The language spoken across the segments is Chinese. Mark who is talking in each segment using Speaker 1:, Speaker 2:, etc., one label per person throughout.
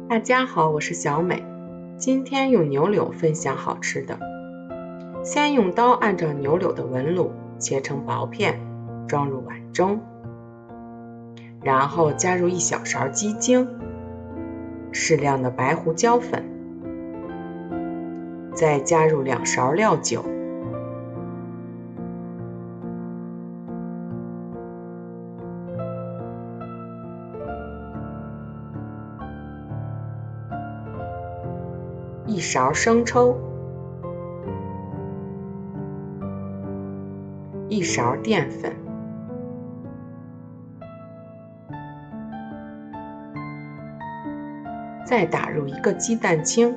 Speaker 1: 大家好，我是小美。今天用牛柳分享好吃的。先用刀按照牛柳的纹路切成薄片，装入碗中，然后加入1小勺鸡精，适量的白胡椒粉，再加入2勺料酒，1勺生抽，1勺淀粉，再打入1个鸡蛋清，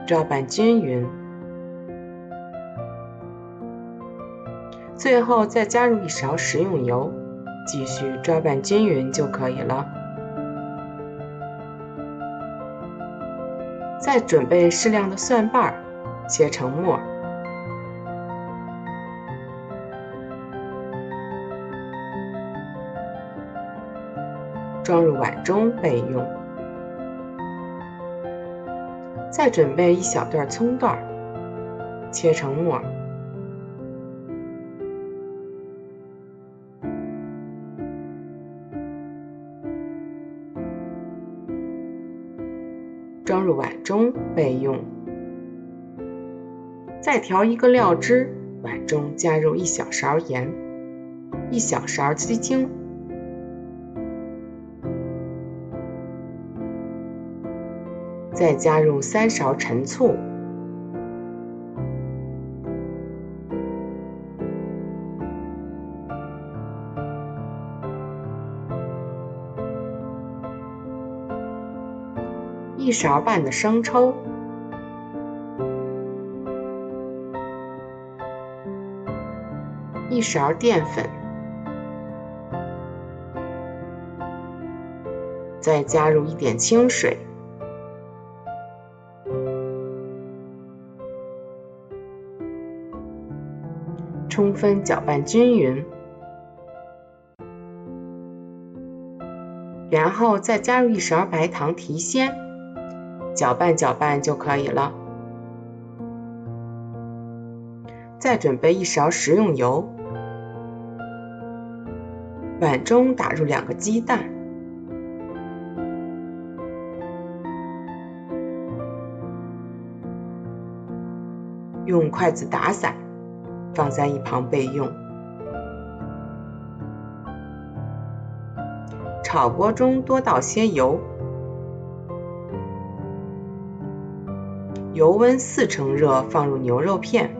Speaker 1: 抓拌均匀，最后再加入1勺食用油，继续抓拌均匀就可以了。再准备适量的蒜瓣，切成末，装入碗中备用。再准备1小段葱段，切成末，装入碗中备用。再调1个料汁，碗中加入1小勺盐，1小勺鸡精，再加入3勺陈醋，1勺半的生抽，1勺淀粉，再加入1点清水，充分搅拌均匀，然后再加入1勺白糖提鲜，搅拌搅拌就可以了。再准备1勺食用油，碗中打入2个鸡蛋，用筷子打散，放在一旁备用。炒锅中多倒些油，油温4成热，放入牛肉片，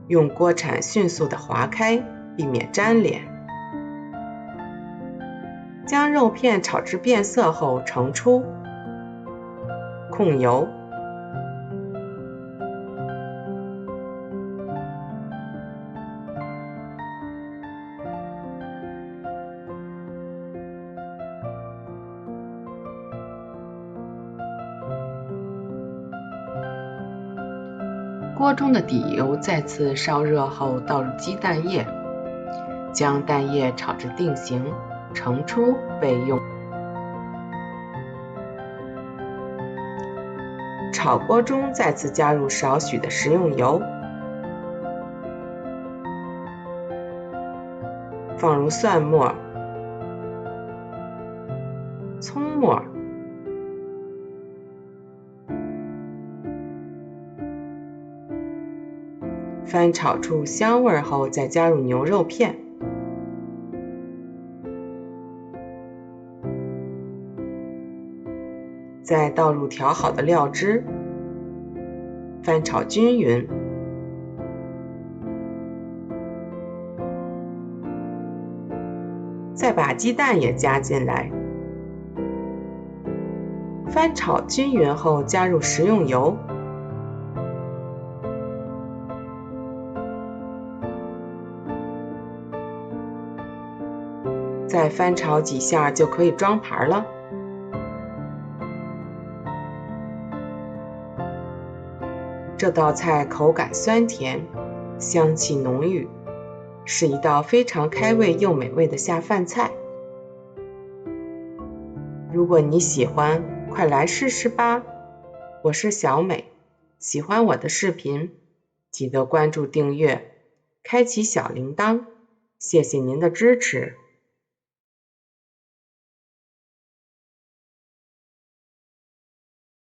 Speaker 1: 用锅铲迅速的划开，避免粘连。将肉片炒至变色后盛出，控油。锅中的底油再次烧热后倒入鸡蛋液，将蛋液炒至定型，盛出备用。炒锅中再次加入少许的食用油，放入蒜末、葱末、翻炒出香味后，再加入牛肉片，再倒入调好的料汁，翻炒均匀，再把鸡蛋也加进来，翻炒均匀后加入食用油，再翻炒几下就可以装盘了。这道菜口感酸甜，香气浓郁，是一道非常开胃又美味的下饭菜。如果你喜欢，快来试试吧！我是小美，喜欢我的视频，记得关注订阅，开启小铃铛，谢谢您的支持。